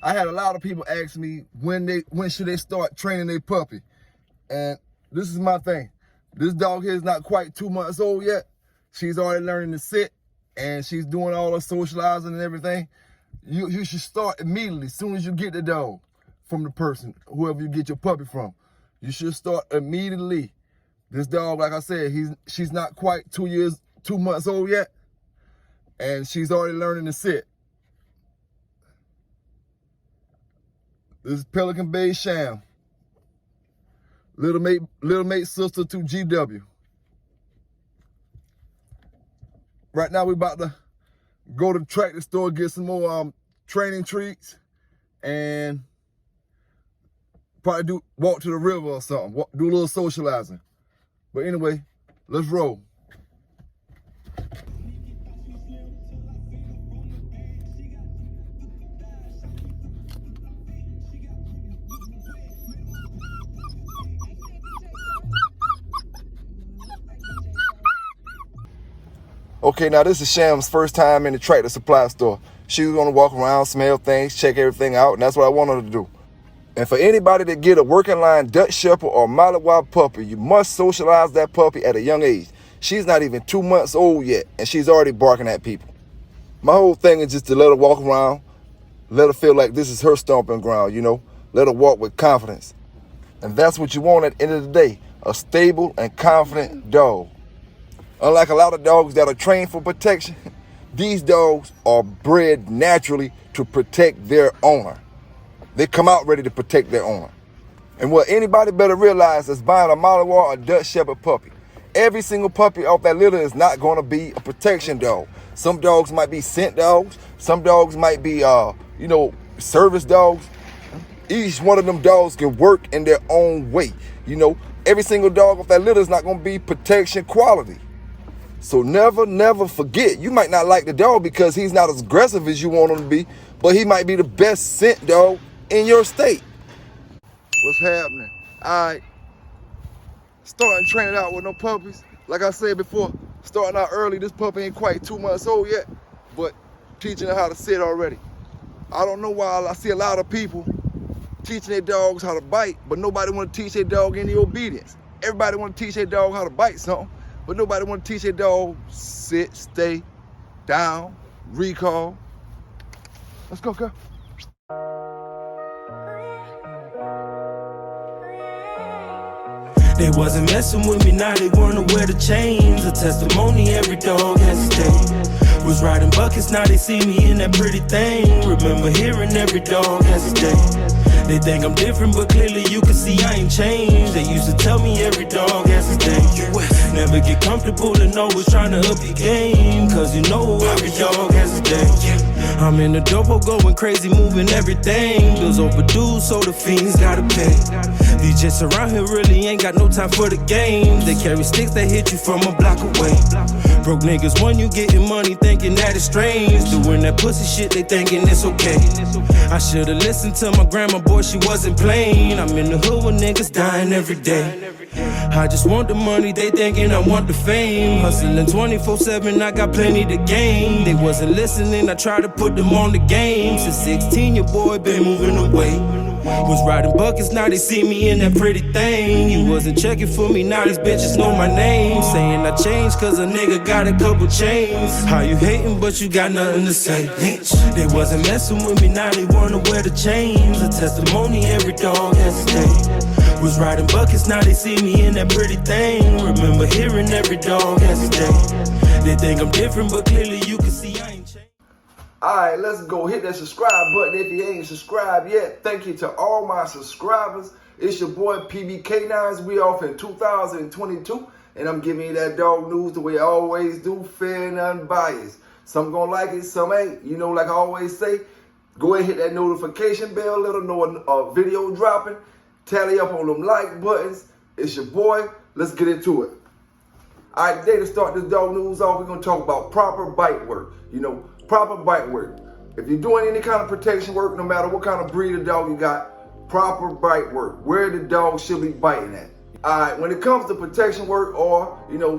I had a lot of people ask me when should they start training their puppy. And this is my thing. This dog here is not quite 2 months old yet. She's already learning to sit and she's doing all the socializing and everything. You should start immediately as soon as you get the dog from the person, whoever you get your puppy from. You should start immediately. This dog, like I said, she's not quite 2 months old yet, and she's already learning to sit. This is Pelican Bay Sham. Little mate sister to GW. Right now we about to go to the tractor store, get some more training treats, and probably walk to the river or something, do a little socializing. But anyway, let's roll. Okay, now this is Sham's first time in the tractor supply store. She was gonna walk around, smell things, check everything out, and that's what I want her to do. And for anybody that get a working line Dutch Shepherd or Malinois puppy, you must socialize that puppy at a young age. She's not even 2 months old yet, and she's already barking at people. My whole thing is just to let her walk around, let her feel like this is her stomping ground, Let her walk with confidence. And that's what you want at the end of the day, a stable and confident dog. Unlike a lot of dogs that are trained for protection, these dogs are bred naturally to protect their owner. They come out ready to protect their owner. And what anybody better realize is buying a Malinois or Dutch Shepherd puppy. Every single puppy off that litter is not going to be a protection dog. Some dogs might be scent dogs. Some dogs might be, service dogs. Each one of them dogs can work in their own way. Every single dog off that litter is not going to be protection quality. So never forget, you might not like the dog because he's not as aggressive as you want him to be, but he might be the best scent dog in your state. What's happening? All right. Starting training out with no puppies. Like I said before, starting out early. This puppy ain't quite 2 months old yet, but teaching her how to sit already. I don't know why I see a lot of people teaching their dogs how to bite, but nobody want to teach their dog any obedience. Everybody want to teach their dog how to bite something, but nobody want to teach their dog sit, stay, down, recall. Let's go, girl. They wasn't messing with me, now they weren't aware the chains. A testimony, every dog has a day. Was riding buckets, now they see me in that pretty thing. Remember hearing every dog has a day. They think I'm different, but clearly you can see I ain't changed. They used to tell me every dog has a day. Never get comfortable and always trying to up your game, cause you know every dog has a day. I'm in the double going crazy, moving everything. Bills overdue, so the fiends gotta pay. These jets around here really ain't got no time for the games. They carry sticks that hit you from a block away. Broke niggas, when you getting money, thinking that it's strange. Doing that pussy shit, they thinking it's okay. I should've listened to my grandma, boy, she wasn't playing. I'm in the hood with niggas dying every day. I just want the money, they thinking I want the fame. Hustling 24/7, I got plenty to gain. They wasn't listening, I tried to put them on the game. Since 16, your boy been moving away. Was riding buckets, now they see me in that pretty thing. You wasn't checking for me, now these bitches know my name. Saying I changed cause a nigga got a couple chains. How you hating but you got nothing to say? They wasn't messing with me, now they wanna wear the chains. A testimony, every dog has a day. Was riding buckets, now they see me in that pretty thing. Remember hearing every dog has a day. They think I'm different, but clearly you can see I ain't changed. Alright, let's go hit that subscribe button if you ain't subscribed yet. Thank you to all my subscribers. It's your boy PB Canines. We off in 2022, and I'm giving you that dog news the way I always do, fair and unbiased. Some gonna like it, some ain't. Like I always say, go ahead and hit that notification bell, let them know a video dropping. Tally up on them like buttons. It's your boy. Let's get into it. All right, today to start this dog news off, we're gonna talk about proper bite work. Proper bite work. If you're doing any kind of protection work, no matter what kind of breed of dog you got, proper bite work. Where the dog should be biting at. All right, when it comes to protection work or,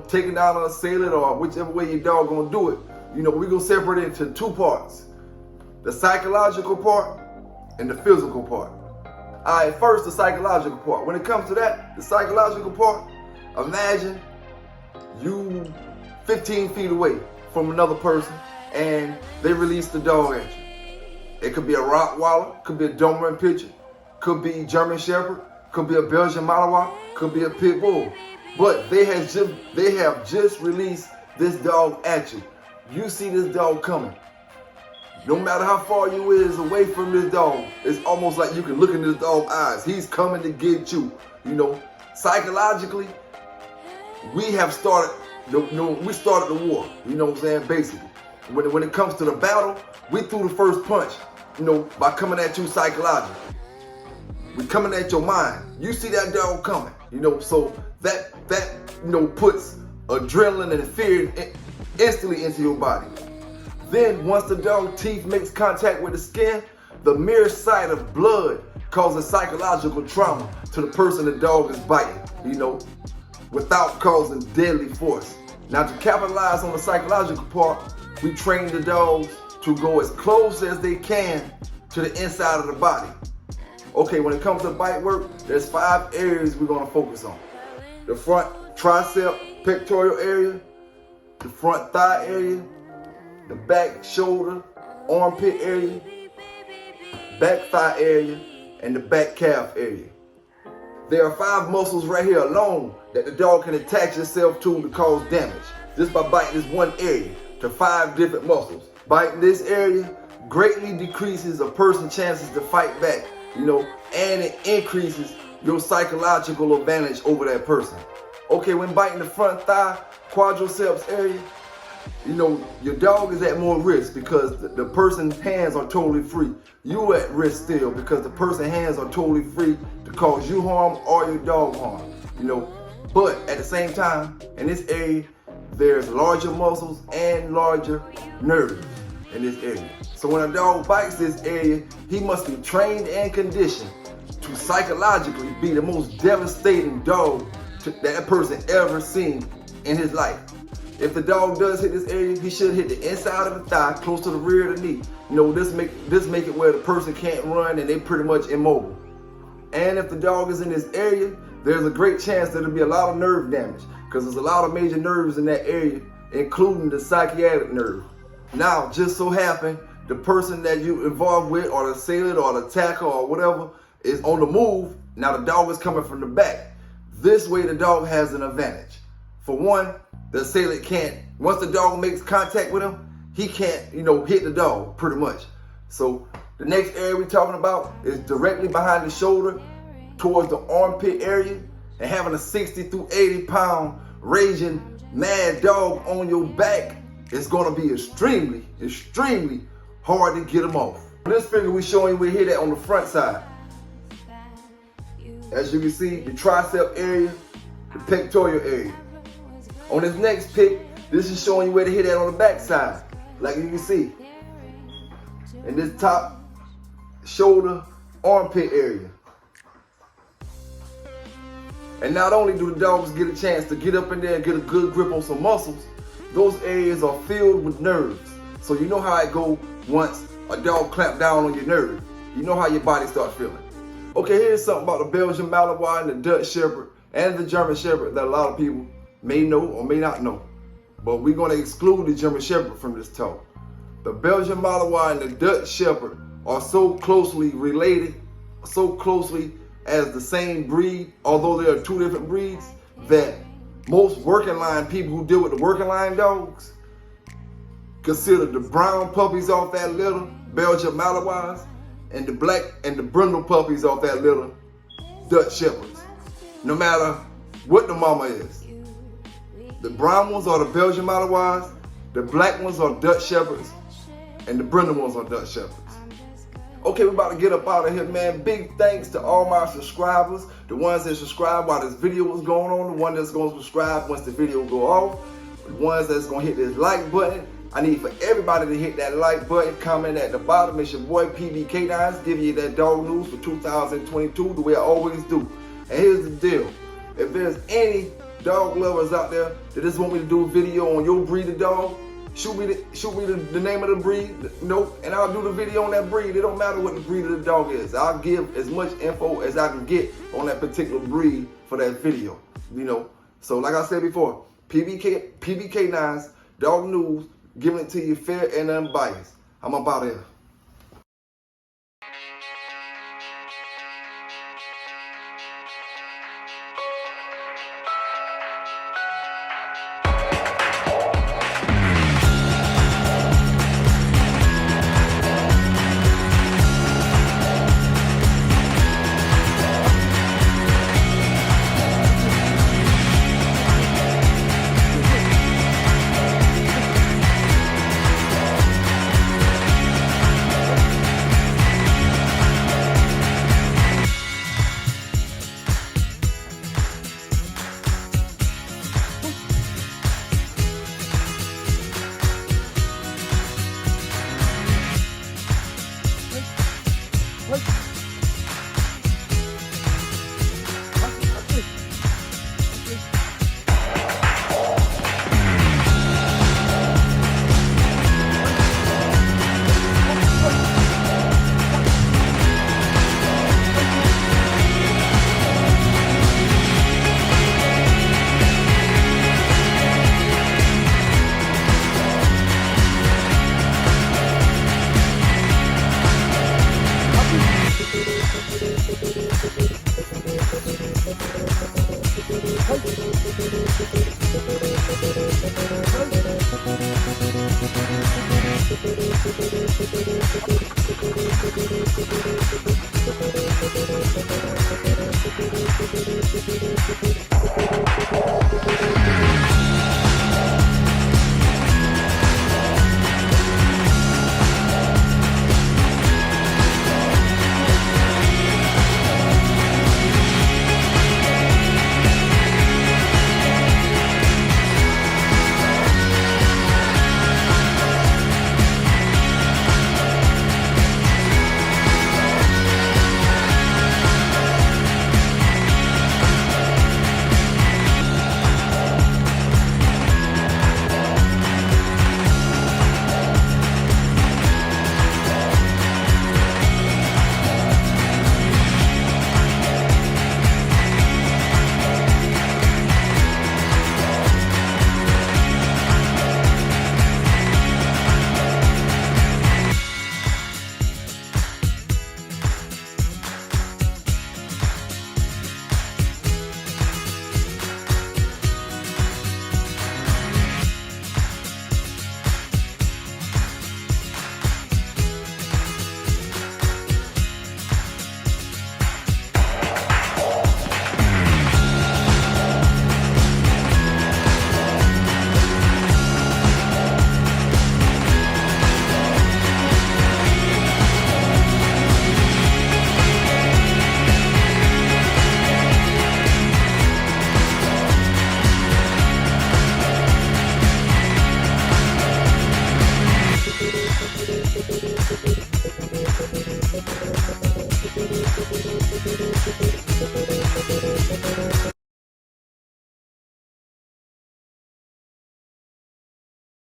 taking down an assailant or whichever way your dog gonna do it, we're gonna separate it into two parts. the psychological part and the physical part. All right, first the psychological part. When it comes to that, the psychological part, imagine you 15 feet away from another person and they release the dog at you. It could be a Rottweiler, could be a Doberman Pinscher, could be German Shepherd, could be a Belgian Malinois, could be a Pit Bull. But they have just released this dog at you. You see this dog coming. No matter how far you is away from this dog, it's almost like you can look in this dog's eyes. He's coming to get you. You know, psychologically, we started the war. You know what I'm saying? Basically, when it comes to the battle, we threw the first punch. You know, by coming at you psychologically. We coming at your mind. You see that dog coming. You know, so that puts adrenaline and fear instantly into your body. Then once the dog's teeth makes contact with the skin, the mere sight of blood causes psychological trauma to the person the dog is biting, you know, without causing deadly force. Now to capitalize on the psychological part, we train the dogs to go as close as they can to the inside of the body. Okay, when it comes to bite work, there's 5 areas we're gonna focus on. The front tricep pectoral area, the front thigh area, the back shoulder, armpit area, back thigh area, and the back calf area. There are 5 muscles right here alone that the dog can attach itself to cause damage, just by biting this one area to 5 different muscles. Biting this area greatly decreases a person's chances to fight back, you know, and it increases your psychological advantage over that person. Okay, when biting the front thigh, quadriceps area, you know, your dog is at more risk because the person's hands are totally free. You at risk still because the person's hands are totally free to cause you harm or your dog harm, you know. But at the same time, in this area, there's larger muscles and larger nerves in this area. So when a dog bites this area, he must be trained and conditioned to psychologically be the most devastating dog that person ever seen in his life. If the dog does hit this area, he should hit the inside of the thigh, close to the rear of the knee. You know, this make it where the person can't run and they pretty much immobile. And if the dog is in this area, there's a great chance that there'll be a lot of nerve damage because there's a lot of major nerves in that area, including the psychiatric nerve. Now, just so happen, the person that you involved with or the assailant or the attacker or whatever is on the move. Now the dog is coming from the back. This way the dog has an advantage. For one, the assailant can't, once the dog makes contact with him, he can't, you know, hit the dog pretty much. So the next area we're talking about is directly behind the shoulder towards the armpit area, and having a 60 through 80 pound raging mad dog on your back is gonna be extremely, extremely hard to get him off. This figure we're showing you, we hit that on the front side. As you can see, the tricep area, the pectoral area. On this next pic, this is showing you where to hit that on the back side, like you can see. In this top shoulder, armpit area. And not only do the dogs get a chance to get up in there and get a good grip on some muscles, those areas are filled with nerves. So you know how it go once a dog clamp down on your nerve. You know how your body starts feeling. Okay, here's something about the Belgian Malinois and the Dutch Shepherd and the German Shepherd that a lot of people may know or may not know. But we're gonna exclude the German Shepherd from this talk. The Belgian Malinois and the Dutch Shepherd are so closely related, so closely as the same breed, although there are 2 different breeds, that most working line people who deal with the working line dogs consider the brown puppies off that litter Belgian Malinois and the black and the brindle puppies off that litter Dutch Shepherds. No matter what the mama is. The brown ones are the Belgian Malinois, the black ones are Dutch Shepherds, and the brindle ones are Dutch Shepherds. Okay, we're about to get up out of here, man. Big thanks to all my subscribers, the ones that subscribe while this video was going on, the one that's going to subscribe once the video go off, the ones that's going to hit this like button. I need for everybody to hit that like button, comment at the bottom. It's your boy PB Canines giving you that dog news for 2022 the way I always do. And here's the deal. If there's any dog lovers out there that just want me to do a video on your breed of dog, shoot me the name of the breed, and I'll do the video on that breed. It don't matter what the breed of the dog is. I'll give as much info as I can get on that particular breed for that video, So like I said before, PBK9s, dog news, giving it to you fair and unbiased. I'm about it.